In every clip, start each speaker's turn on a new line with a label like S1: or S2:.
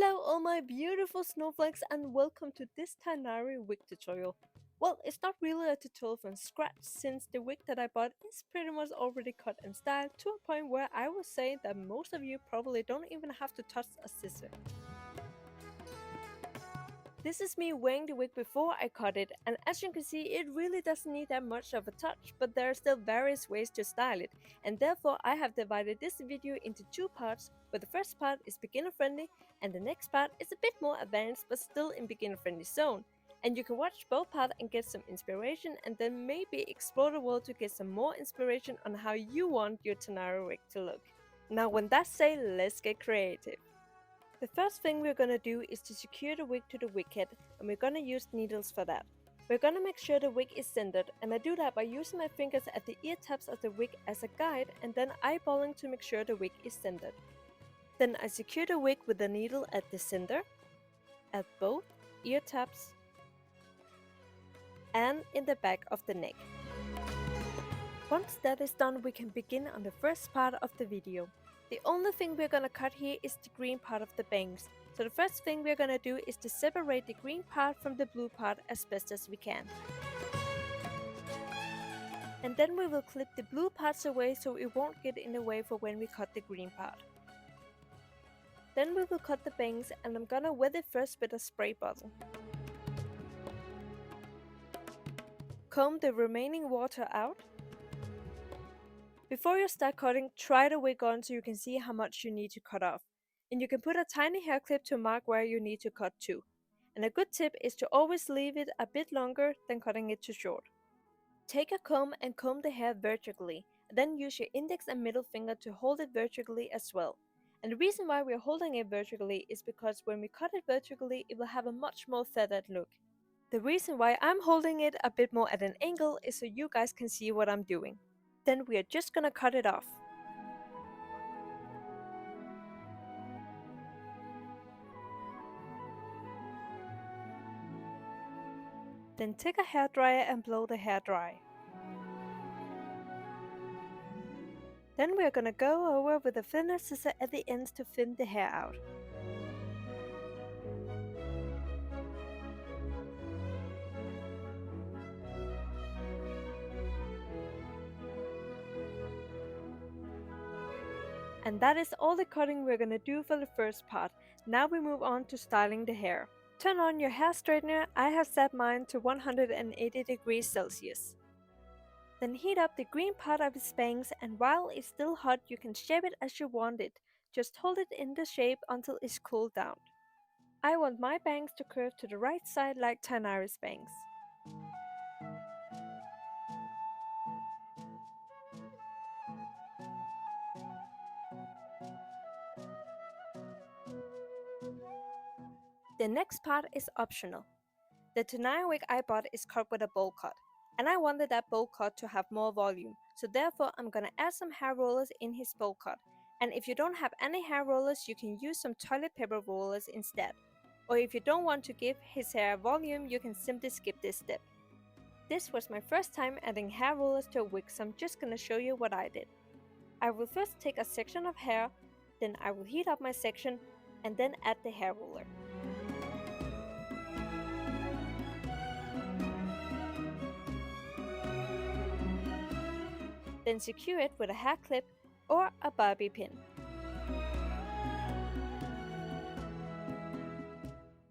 S1: Hello all my beautiful snowflakes and welcome to this Tighnari Wig tutorial. Well, it's not really a tutorial from scratch since the wig that I bought is pretty much already cut and styled to a point where I would say that most of you probably don't even have to touch a scissor. This is me wearing the wig before I cut it, and as you can see it really doesn't need that much of a touch, but there are still various ways to style it, and therefore I have divided this video into two parts, where the first part is beginner friendly and the next part is a bit more advanced but still in beginner friendly zone. And you can watch both parts and get some inspiration and then maybe explore the world to get some more inspiration on how you want your Tighnari wig to look. Now when that's said, let's get creative. The first thing we're gonna do is to secure the wig to the wig head, and we're gonna use needles for that. We're gonna make sure the wig is centered, and I do that by using my fingers at the ear tabs of the wig as a guide and then eyeballing to make sure the wig is centered. Then I secure the wig with the needle at the center, at both ear tabs, and in the back of the neck. Once that is done, we can begin on the first part of the video. The only thing we're gonna cut here is the green part of the bangs. So the first thing we're gonna do is to separate the green part from the blue part as best as we can. And then we will clip the blue parts away so it won't get in the way for when we cut the green part. Then we will cut the bangs, and I'm gonna wet it first with a spray bottle. Comb the remaining water out. Before you start cutting, try the wig on so you can see how much you need to cut off. And you can put a tiny hair clip to mark where you need to cut to. And a good tip is to always leave it a bit longer than cutting it too short. Take a comb and comb the hair vertically, and then use your index and middle finger to hold it vertically as well. And the reason why we're holding it vertically is because when we cut it vertically, it will have a much more feathered look. The reason why I'm holding it a bit more at an angle is so you guys can see what I'm doing. Then we are just gonna cut it off. Then take a hairdryer and blow the hair dry. Then we are gonna go over with a thinner scissor at the ends to thin the hair out. And that is all the cutting we're gonna do for the first part. Now we move on to styling the hair. Turn on your hair straightener. I have set mine to 180 degrees Celsius. Then heat up the green part of its bangs, and while it's still hot you can shape it as you want it. Just hold it in the shape until it's cooled down. I want my bangs to curve to the right side like Tighnari's bangs. The next part is optional. The Tighnari wig I bought is cut with a bowl cut, and I wanted that bowl cut to have more volume, so therefore I'm gonna add some hair rollers in his bowl cut. And if you don't have any hair rollers, you can use some toilet paper rollers instead. Or if you don't want to give his hair volume, you can simply skip this step. This was my first time adding hair rollers to a wig, so I'm just gonna show you what I did. I will first take a section of hair, then I will heat up my section, and then add the hair roller. Then secure it with a hair clip or a bobby pin.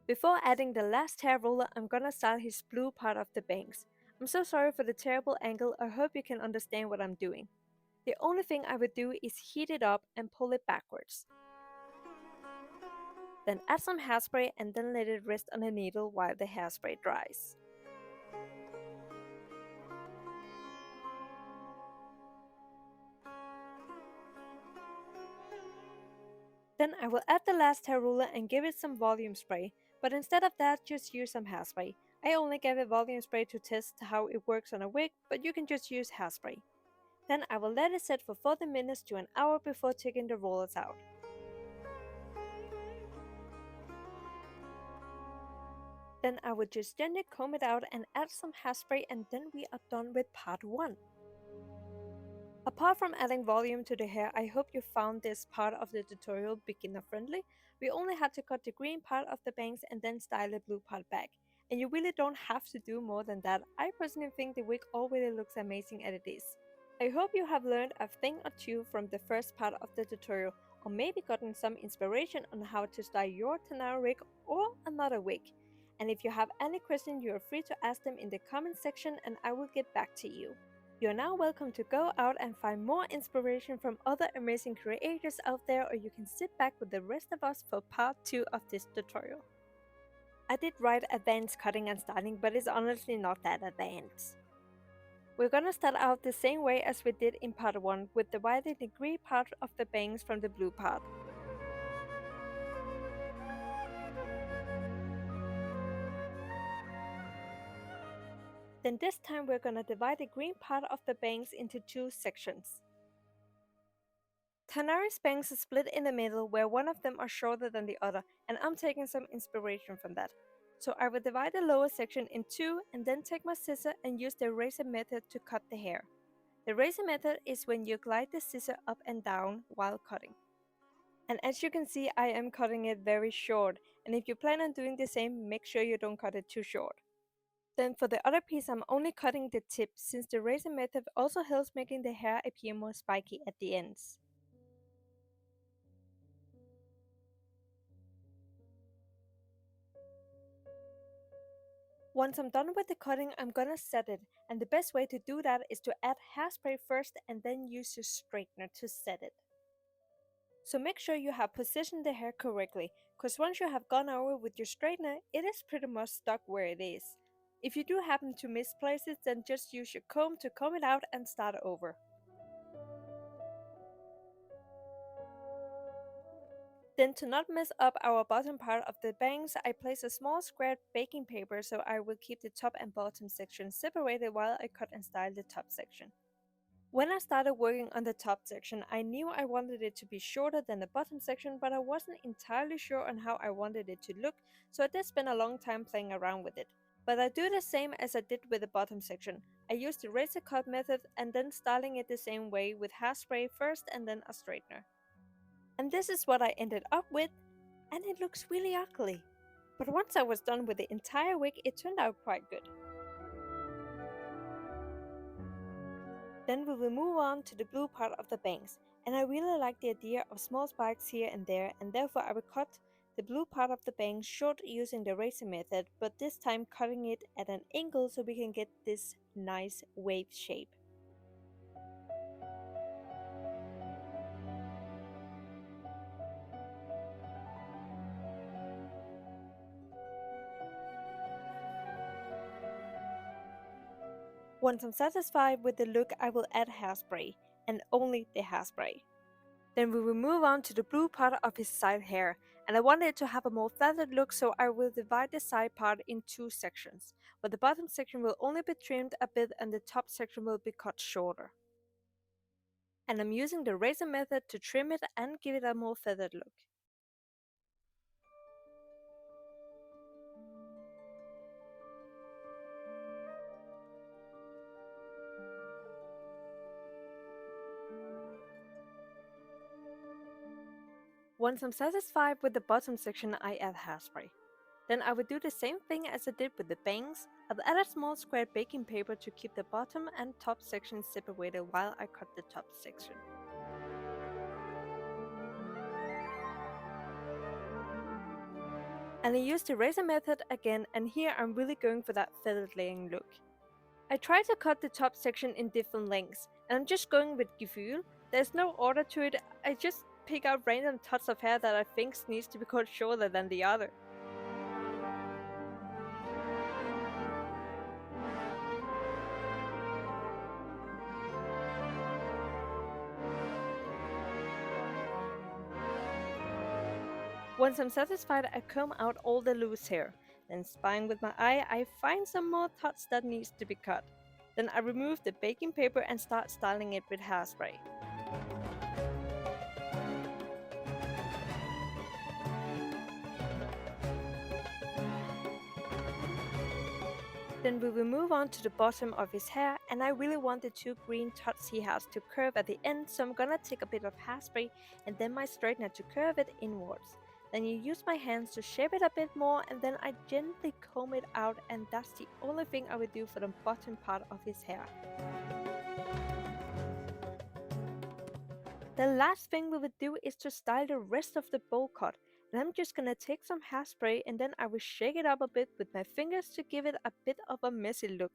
S1: Before adding the last hair roller, I'm gonna style his blue part of the bangs. I'm so sorry for the terrible angle, I hope you can understand what I'm doing. The only thing I would do is heat it up and pull it backwards. Then add some hairspray and then let it rest on a needle while the hairspray dries. Then I will add the last hair roller and give it some volume spray, but instead of that just use some hairspray. I only gave it volume spray to test how it works on a wig, but you can just use hairspray. Then I will let it set for 40 minutes to an hour before taking the rollers out. Then I will just gently comb it out and add some hairspray, and then we are done with part 1. Apart from adding volume to the hair, I hope you found this part of the tutorial beginner friendly. We only had to cut the green part of the bangs and then style the blue part back. And you really don't have to do more than that. I personally think the wig already looks amazing as it is. I hope you have learned a thing or two from the first part of the tutorial, or maybe gotten some inspiration on how to style your Tighnari wig or another wig. And if you have any questions, you are free to ask them in the comment section and I will get back to you. You are now welcome to go out and find more inspiration from other amazing creators out there, or you can sit back with the rest of us for part 2 of this tutorial. I did write advanced cutting and styling, but it's honestly not that advanced. We're gonna start out the same way as we did in part 1, with dividing the green part of the bangs from the blue part. Then this time we're gonna divide the green part of the bangs into 2 sections. Tighnari's bangs are split in the middle where one of them are shorter than the other, and I'm taking some inspiration from that. So I will divide the lower section in 2 and then take my scissor and use the razor method to cut the hair. The razor method is when you glide the scissor up and down while cutting. And as you can see, I am cutting it very short, and if you plan on doing the same, make sure you don't cut it too short. Then for the other piece, I'm only cutting the tip, since the razor method also helps making the hair appear more spiky at the ends. Once I'm done with the cutting, I'm gonna set it, and the best way to do that is to add hairspray first and then use your straightener to set it. So make sure you have positioned the hair correctly, cause once you have gone over with your straightener, it is pretty much stuck where it is. If you do happen to misplace it, then just use your comb to comb it out and start over. Then to not mess up our bottom part of the bangs, I place a small square baking paper so I will keep the top and bottom section separated while I cut and style the top section. When I started working on the top section, I knew I wanted it to be shorter than the bottom section, but I wasn't entirely sure on how I wanted it to look, so I did spend a long time playing around with it. But I do the same as I did with the bottom section. I used the razor cut method and then styling it the same way with hairspray first and then a straightener. And this is what I ended up with, and it looks really ugly. But once I was done with the entire wig, it turned out quite good. Then we will move on to the blue part of the bangs, and I really like the idea of small spikes here and there, and therefore I will cut the blue part of the bangs short using the razor method, but this time cutting it at an angle so we can get this nice wave shape. Once I'm satisfied with the look, I will add hairspray, and only the hairspray. Then we will move on to the blue part of his side hair, and I wanted it to have a more feathered look, so I will divide the side part in 2 sections, where the bottom section will only be trimmed a bit and the top section will be cut shorter. And I'm using the razor method to trim it and give it a more feathered look. Once I'm satisfied with the bottom section, I add hairspray. Then I will do the same thing as I did with the bangs. I'll add a small square baking paper to keep the bottom and top section separated while I cut the top section. And I used the razor method again, and here I'm really going for that feathered laying look. I try to cut the top section in different lengths, and I'm just going with gefühl. There's no order to it, I just pick out random tucks of hair that I think needs to be cut shorter than the other. Once I'm satisfied, I comb out all the loose hair. Then spying with my eye, I find some more tucks that needs to be cut. Then I remove the baking paper and start styling it with hairspray. Then we will move on to the bottom of his hair, and I really want the 2 green tucks he has to curve at the end, so I'm gonna take a bit of hairspray and then my straightener to curve it inwards. Then you use my hands to shape it a bit more, and then I gently comb it out, and that's the only thing I will do for the bottom part of his hair. The last thing we will do is to style the rest of the bowl cut. And I'm just gonna take some hairspray and then I will shake it up a bit with my fingers to give it a bit of a messy look.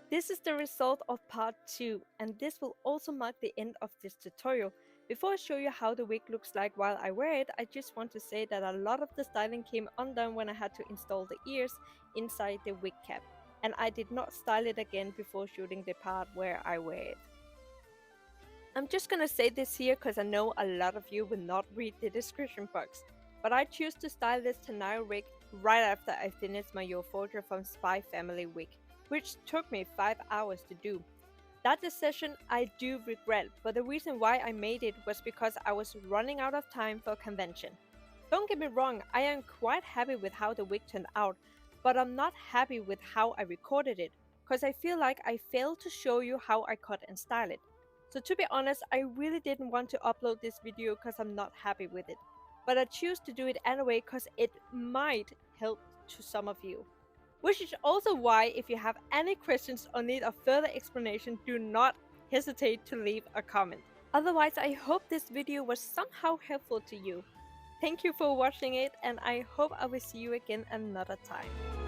S1: This is the result of part 2, and this will also mark the end of this tutorial. Before I show you how the wig looks like while I wear it, I just want to say that a lot of the styling came undone when I had to install the ears inside the wig cap, and I did not style it again before shooting the part where I wear it. I'm just gonna say this here because I know a lot of you will not read the description box, but I choose to style this Tighnari wig right after I finished my Yor Forger from Spy Family wig, which took me 5 hours to do. That decision I do regret, but the reason why I made it was because I was running out of time for convention. Don't get me wrong, I am quite happy with how the wig turned out, but I'm not happy with how I recorded it, because I feel like I failed to show you how I cut and style it. So to be honest, I really didn't want to upload this video because I'm not happy with it. But I choose to do it anyway because it might help to some of you. Which is also why if you have any questions or need a further explanation, do not hesitate to leave a comment. Otherwise, I hope this video was somehow helpful to you. Thank you for watching it, and I hope I will see you again another time.